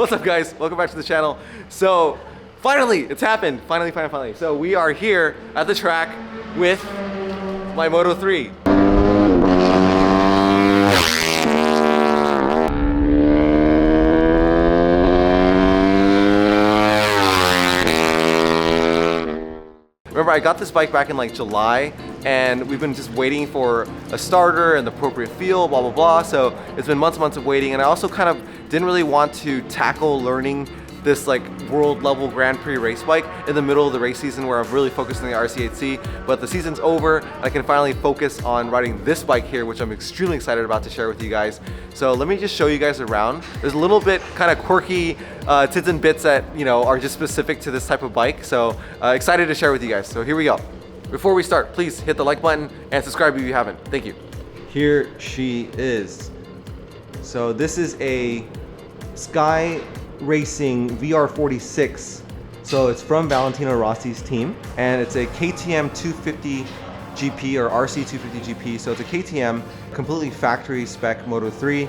What's up, guys? Welcome back to the channel. So finally, it's happened. Finally. So we are here at the track with my Moto3. Remember, I got this bike back in like July, and we've been just waiting for a starter and the appropriate feel, blah, blah, blah. So it's been months of waiting, and I also kind of didn't really want to tackle learning this like world level Grand Prix race bike in the middle of the race season where I'm really focused on the RC8C, but the season's over and I can finally focus on riding this bike here, which I'm extremely excited about to share with you guys. So let me just show you guys around. There's a little bit kind of quirky tits and bits that, you know, are just specific to this type of bike. So excited to share with you guys. So here we go. Before we start, please hit the like button and subscribe if you haven't. Thank you. Here she is. So this is a Sky Racing VR46. So it's from Valentino Rossi's team, and it's a KTM 250 GP or RC 250 GP. So it's a KTM, completely factory spec Moto3.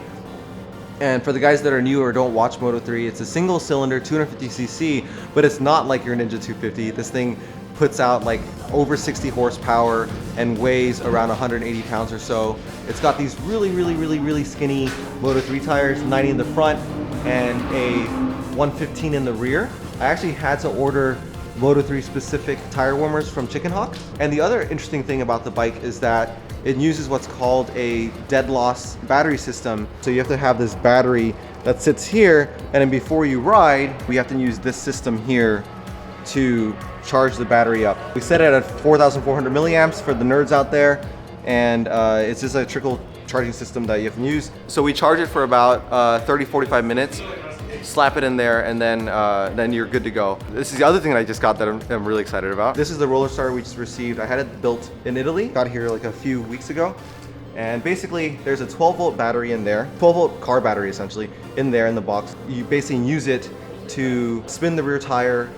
And for the guys that are new or don't watch Moto3, it's a single cylinder 250cc, but it's not like your Ninja 250. This thing puts out like over 60 horsepower and weighs around 180 pounds or so. It's got these really skinny Moto3 tires, 90 in the front and a 115 in the rear. I actually had to order Moto3 specific tire warmers from Chicken Hawk. And the other interesting thing about the bike is that it uses what's called a dead loss battery system. So you have to have this battery that sits here, and then before you ride, we have to use this system here to charge the battery up. We set it at 4,400 milliamps for the nerds out there, and it's just a trickle charging system that you have to use. So we charge it for about 30-45 minutes, slap it in there, and then you're good to go. This is the other thing that I just got that I'm really excited about. This is the roller starter we just received. I had it built in Italy, got here like a few weeks ago. And basically there's a 12-volt battery in there, 12-volt car battery essentially, in there in the box. You basically use it to spin the rear tire,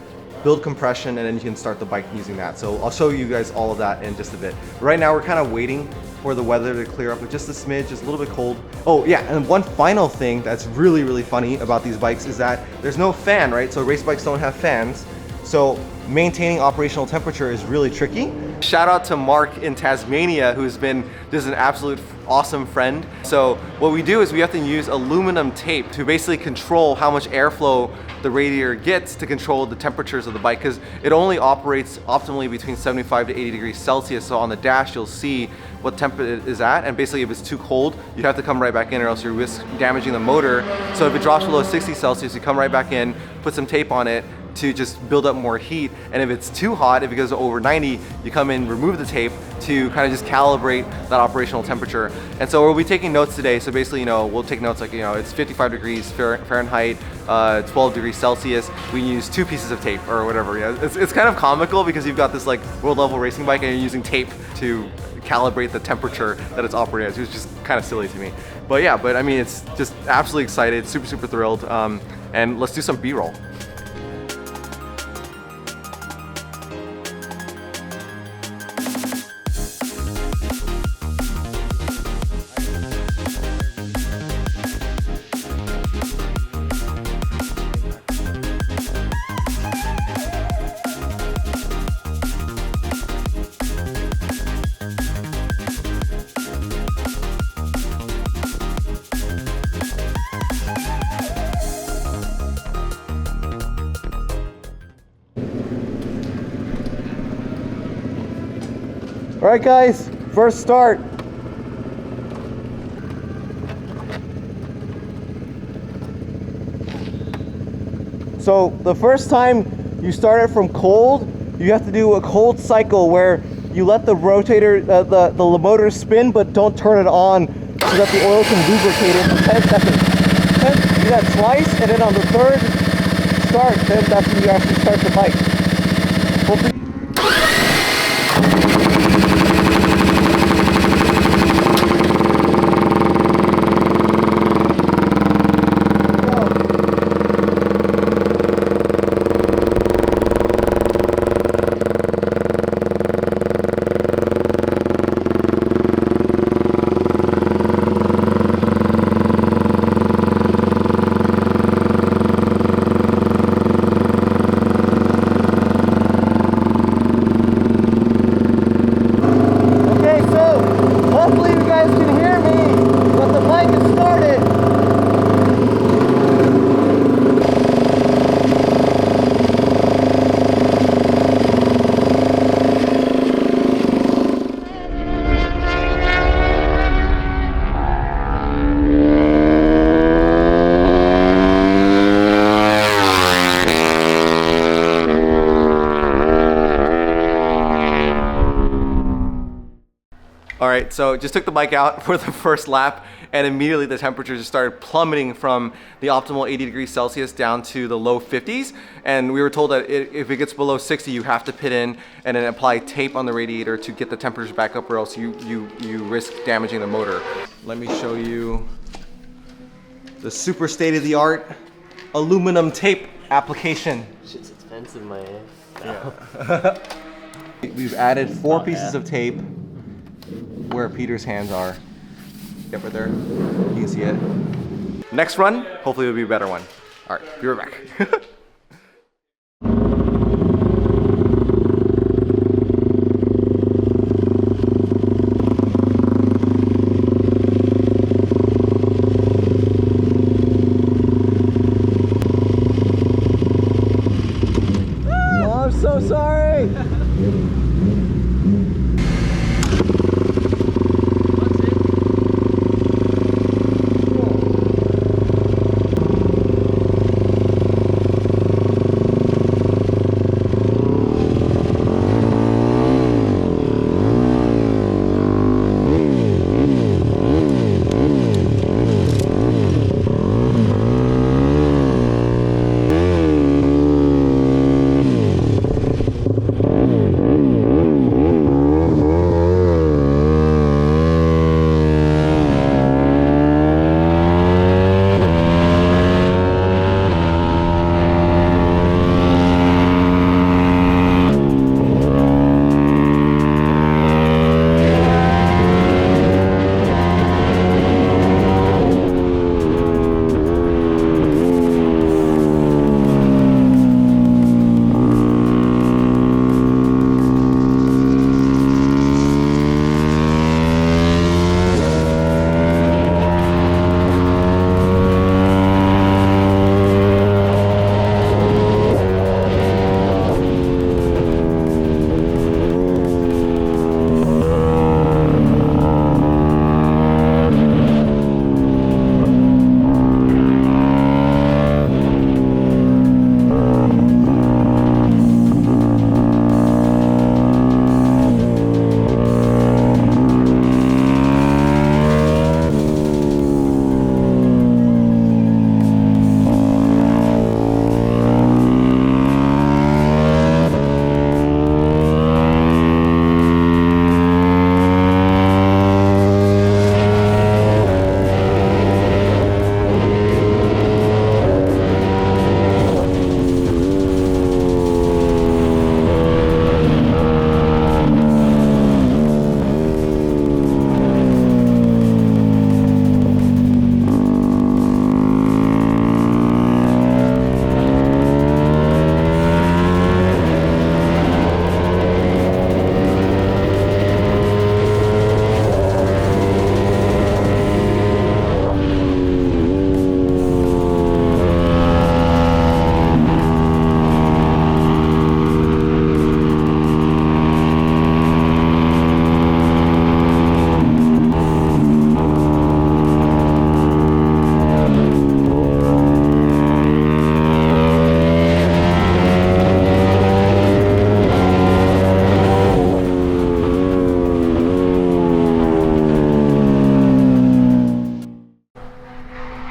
build compression, and then you can start the bike using that. So I'll show you guys all of that in just a bit. Right now we're kind of waiting for the weather to clear up with just a smidge, just a little bit cold. Oh yeah, and one final thing that's really funny about these bikes is that there's no fan, right? So race bikes don't have fans. So maintaining operational temperature is really tricky. Shout out to Mark in Tasmania, who's been just an absolute awesome friend. So what we do is we have to use aluminum tape to basically control how much airflow the radiator gets to control the temperatures of the bike, because it only operates optimally between 75 to 80 degrees Celsius. So on the dash, you'll see what temp it is at, and basically if it's too cold, you have to come right back in or else you risk damaging the motor. So if it drops below 60 Celsius, you come right back in, put some tape on it to just build up more heat. And if it's too hot, if it goes over 90, you come in, remove the tape to kind of just calibrate that operational temperature. And so we'll be taking notes today. So basically, you know, we'll take notes like, you know, it's 55 degrees Fahrenheit, 12 degrees Celsius. We use 2 pieces of tape or whatever. Yeah, it's kind of comical because you've got this like world level racing bike and you're using tape to calibrate the temperature that it's operating at. It was just kind of silly to me. But yeah, I mean, it's just absolutely excited, super thrilled. And let's do some B-roll. All right, guys, first start. So the first time you start it from cold, you have to do a cold cycle where you let the rotator, the motor spin, but don't turn it on so that the oil can lubricate it for 10 seconds. Then do that twice, and then on the third start, then that's when you actually start the bike. Hopefully right, so just took the bike out for the first lap, and immediately the temperature just started plummeting from the optimal 80 degrees Celsius down to the low 50s. And we were told that if it gets below 60, you have to pit in and then apply tape on the radiator to get the temperatures back up, or else you risk damaging the motor. Let me show you the super state-of-the-art aluminum tape application. Shit's expensive, man. Yeah. We've added 4 pieces of tape where Peter's hands are. Yep, right there. You can see it. Next run, hopefully it'll be a better one. All right, be right back. Oh, I'm so sorry.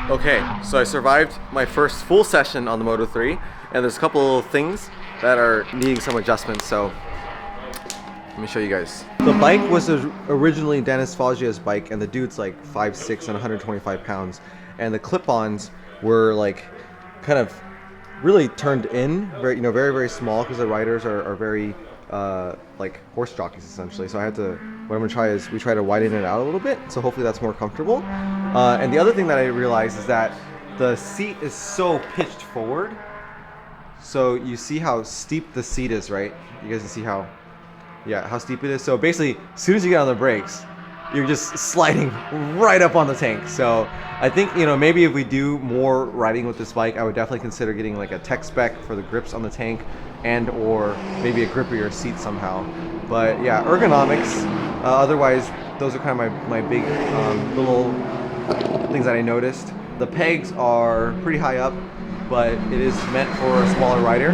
Okay, so I survived my first full session on the Moto3, and there's a couple of things that are needing some adjustments, so let me show you guys. The bike was originally Dennis Foggia's bike, and the dude's like 5'6" and 125 pounds, and the clip-ons were like kind of really turned in, very, very small, because the riders are very like horse jockeys essentially. So what I'm gonna try is we try to widen it out a little bit, so hopefully that's more comfortable. And the other thing that I realized is that the seat is so pitched forward. So you see how steep the seat is, right? You guys can see how steep it is. So basically, as soon as you get on the brakes, you're just sliding right up on the tank. So I think, maybe if we do more riding with this bike, I would definitely consider getting like a tech spec for the grips on the tank, and or maybe a grippier seat somehow. But yeah, ergonomics, otherwise those are kind of my big little things that I noticed. The pegs are pretty high up, but it is meant for a smaller rider.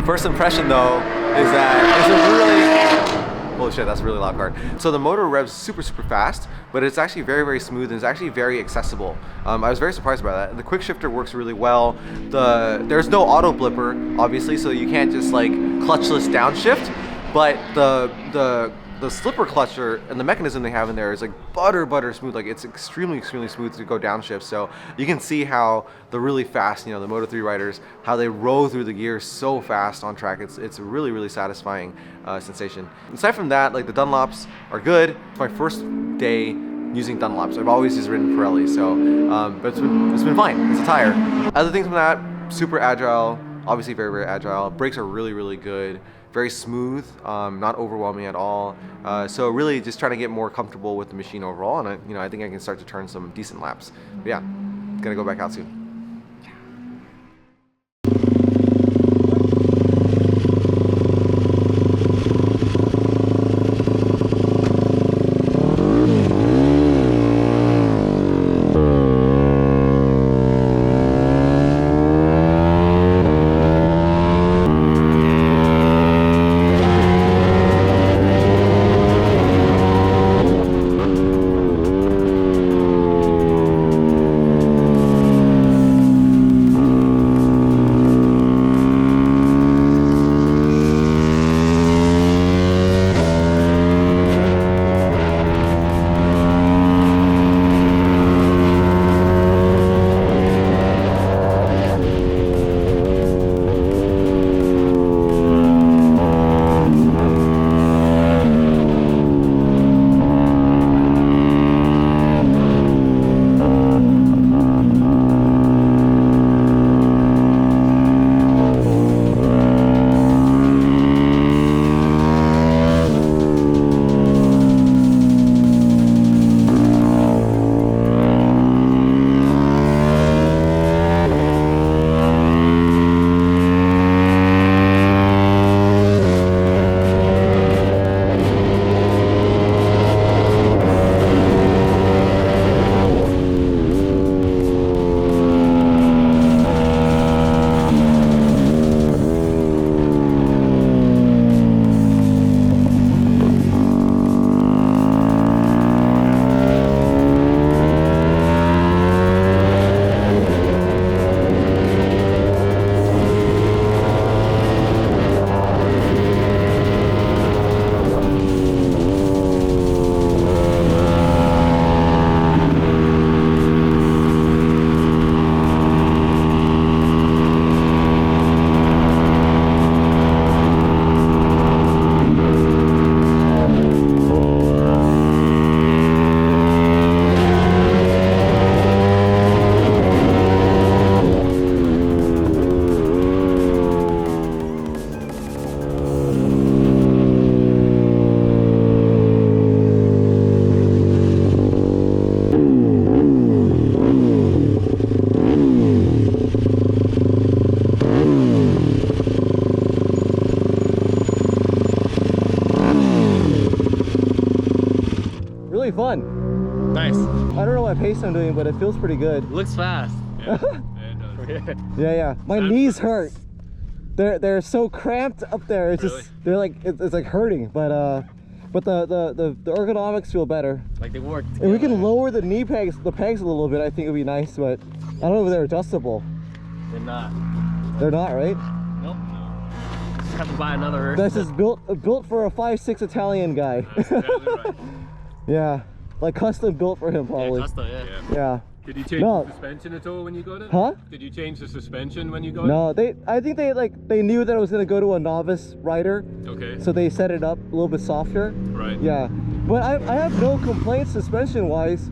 First impression though is that it's a really Holy shit, that's a really loud car. So the motor revs super fast, but it's actually very smooth and it's actually very accessible. I was very surprised by that. The quick shifter works really well. There's no auto blipper, obviously, so you can't just like clutchless downshift, but the slipper clutcher and the mechanism they have in there is like butter smooth. Like it's extremely smooth to go downshift. So you can see how the really fast, the Moto3 riders, how they roll through the gears so fast on track. It's a really satisfying sensation. Aside from that, like the Dunlops are good. It's my first day using Dunlops. I've always just ridden Pirelli, so but it's been fine. It's a tire. Other things from that, super agile. Obviously very agile. Brakes are really good. Very smooth, not overwhelming at all. So really just trying to get more comfortable with the machine overall, and I think I can start to turn some decent laps. But yeah, gonna go back out soon. Really fun. Nice. I don't know what pace I'm doing, but it feels pretty good. Looks fast. Yeah, it does. Yeah. My knees hurt. They're so cramped up there. It's Really? just they're like it's like hurting, but the ergonomics feel better. Like they work together. If we can lower the pegs a little bit, I think it'd be nice, but I don't know if they're adjustable. They're not. They're not, right? Nope. Just have to buy another. That's just built for a 5'6" Italian guy. That's exactly right. Yeah, like custom built for him probably. Yeah, custom, yeah. Yeah. Did you change No. the suspension at all when you got it? Huh? Did you change the suspension when you got No, I think they knew that I was gonna go to a novice rider, it? Okay. so they set it up a little bit softer. Right. Yeah, but I have no complaints suspension wise.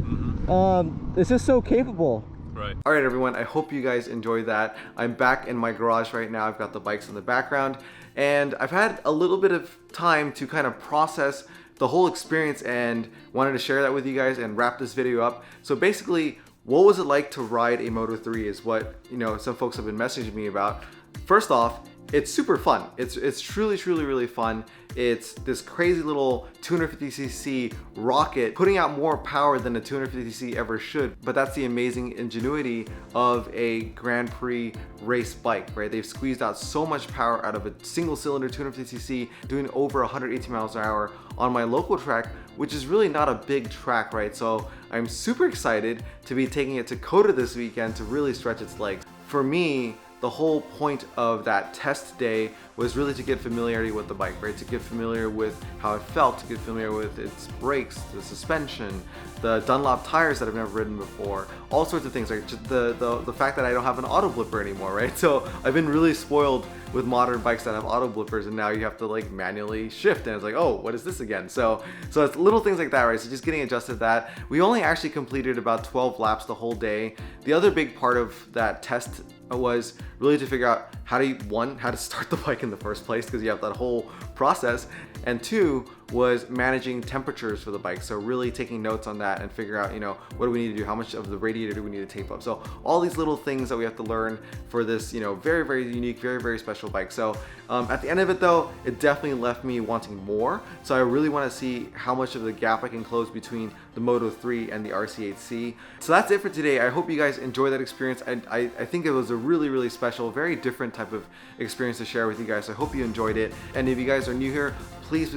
It's just so capable. Right. All right, everyone, I hope you guys enjoyed that. I'm back in my garage right now. I've got the bikes in the background, and I've had a little bit of time to kind of process the whole experience and wanted to share that with you guys and wrap this video up. So basically, what was it like to ride a Moto3 is what, some folks have been messaging me about. First off, it's super fun. It's truly, truly, really fun. It's this crazy little 250cc rocket putting out more power than a 250cc ever should, but that's the amazing ingenuity of a Grand Prix race bike, right? They've squeezed out so much power out of a single cylinder 250cc doing over 118 miles an hour on my local track, which is really not a big track, right? So I'm super excited to be taking it to COTA this weekend to really stretch its legs. For me, the whole point of that test day was really to get familiarity with the bike, right? To get familiar with how it felt, to get familiar with its brakes, the suspension, the Dunlop tires that I've never ridden before, all sorts of things, like just the fact that I don't have an auto blipper anymore, right? So I've been really spoiled with modern bikes that have auto blippers, and now you have to like manually shift, and it's like, oh, what is this again? So it's little things like that, right? So just getting adjusted to that. We only actually completed about 12 laps the whole day. The other big part of that test was really to figure out how to start the bike in the first place, because you have that whole process, and two was managing temperatures for the bike. So really taking notes on that and figure out, what do we need to do? How much of the radiator do we need to tape up? So all these little things that we have to learn for this, very, very unique, very, very special bike. So at the end of it though, it definitely left me wanting more. So I really want to see how much of the gap I can close between the Moto3 and the RC8C. So that's it for today. I hope you guys enjoyed that experience. I think it was a really, really special, very different type of experience to share with you guys. So I hope you enjoyed it. And if you guys are new here, please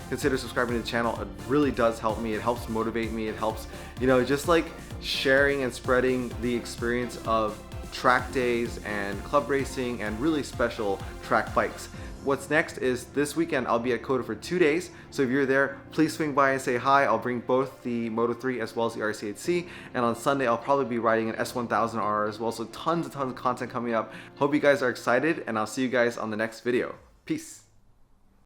consider subscribing to the channel. It really does help me. It helps motivate me. It helps, just like sharing and spreading the experience of track days and club racing and really special track bikes. What's next is this weekend I'll be at COTA for 2 days. So if you're there, please swing by and say hi. I'll bring both the Moto3 as well as the RC8C. And on Sunday, I'll probably be riding an S1000R as well. So tons and tons of content coming up. Hope you guys are excited, and I'll see you guys on the next video. Peace.